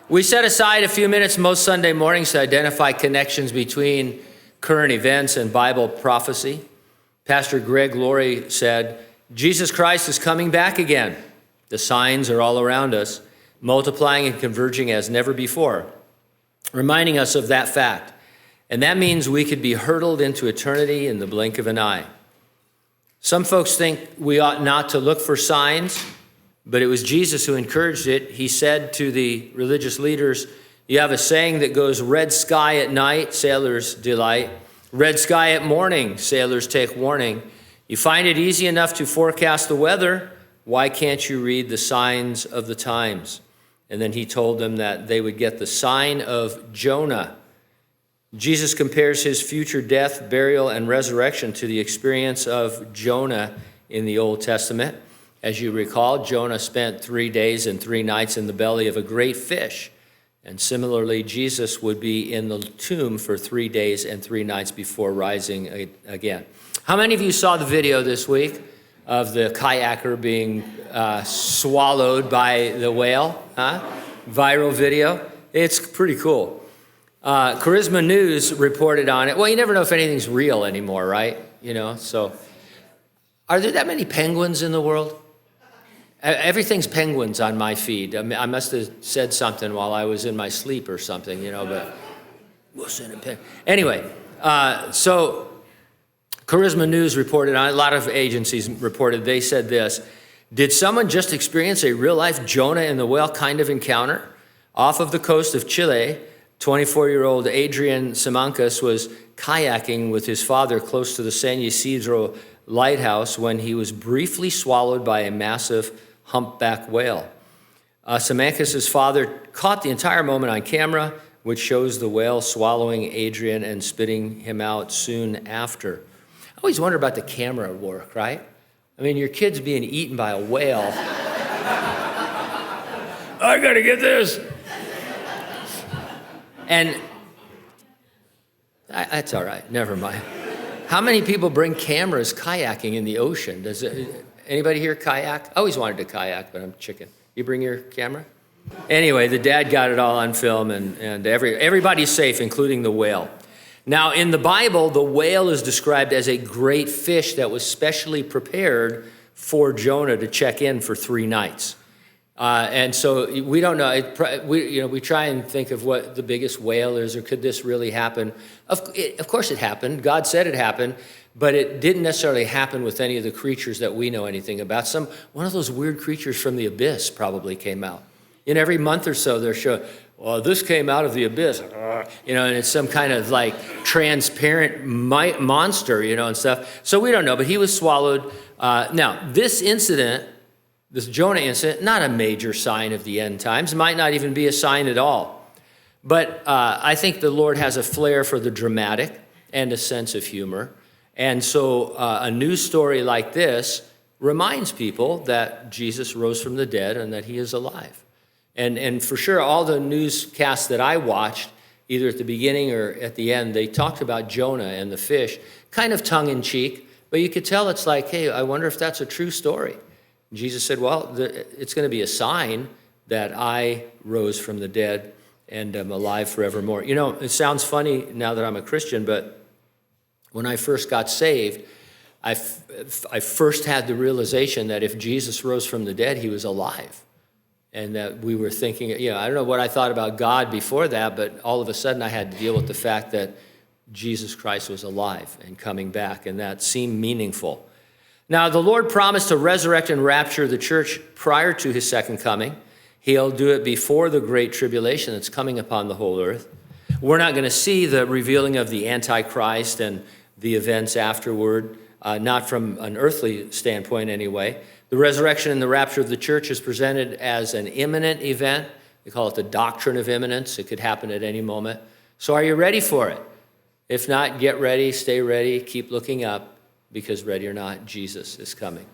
We set aside a few minutes most Sunday mornings to identify connections between current events and Bible prophecy. Pastor Greg Laurie said, Jesus Christ is coming back again. The signs are all around us, multiplying and converging as never before, reminding us of that fact. And that means we could be hurtled into eternity in the blink of an eye. Some folks think we ought not to look for signs, but it was Jesus who encouraged it. He said to the religious leaders, you have a saying that goes, red sky at night, sailors delight. Red sky at morning, sailors take warning. You find it easy enough to forecast the weather. Why can't you read the signs of the times? And then he told them that they would get the sign of Jonah. Jesus compares his future death, burial, and resurrection to the experience of Jonah in the Old Testament. As you recall, Jonah spent 3 days and 3 nights in the belly of a great fish. And similarly, Jesus would be in the tomb for 3 days and 3 nights before rising again. How many of you saw the video this week of the kayaker being swallowed by the whale? Viral video. It's pretty cool. Charisma News reported on it. Well, you never know if anything's real anymore, right? So are there that many penguins in the world? Everything's penguins on my feed. I must have said something while I was in my sleep or something, but we'll send a pen. Anyway, so Charisma News reported on it. A lot of agencies reported. They said this. Did someone just experience a real-life Jonah and the whale kind of encounter? Off of the coast of Chile, 24-year-old Adrian Simancas was kayaking with his father close to the San Ysidro lighthouse when he was briefly swallowed by a massive humpback whale. Simancas' father caught the entire moment on camera, which shows the whale swallowing Adrian and spitting him out soon after. I always wonder about the camera work, right? I mean, your kid's being eaten by a whale. I gotta get this. And that's all right, never mind. How many people bring cameras kayaking in the ocean? Anybody here kayak? I always wanted to kayak, but I'm chicken. You bring your camera? Anyway, the dad got it all on film, and everybody's safe, including the whale. Now, in the Bible, the whale is described as a great fish that was specially prepared for Jonah to check in for 3 nights. And so we don't know. We try and think of what the biggest whale is, or could this really happen? Of course it happened. God said it happened, but it didn't necessarily happen with any of the creatures that we know anything about. One of those weird creatures from the abyss probably came out. Every month or so they're showing, well, this came out of the abyss, and it's some kind of like transparent monster, and stuff. So we don't know, but he was swallowed. Now, this Jonah incident, not a major sign of the end times, might not even be a sign at all. But I think the Lord has a flair for the dramatic and a sense of humor. And so a news story like this reminds people that Jesus rose from the dead and that he is alive. And for sure, all the newscasts that I watched, either at the beginning or at the end, they talked about Jonah and the fish, kind of tongue-in-cheek, but you could tell it's like, hey, I wonder if that's a true story. And Jesus said, well, it's going to be a sign that I rose from the dead and am alive forevermore. It sounds funny now that I'm a Christian, but when I first got saved, I first had the realization that if Jesus rose from the dead, he was alive. And that we were thinking, I don't know what I thought about God before that, but all of a sudden I had to deal with the fact that Jesus Christ was alive and coming back, and that seemed meaningful. Now, the Lord promised to resurrect and rapture the church prior to his second coming. He'll do it before the great tribulation that's coming upon the whole earth. We're not going to see the revealing of the Antichrist and the events afterward, not from an earthly standpoint anyway. The resurrection and the rapture of the church is presented as an imminent event. They call it the doctrine of imminence. It could happen at any moment. So are you ready for it? If not, get ready, stay ready, keep looking up, because ready or not, Jesus is coming.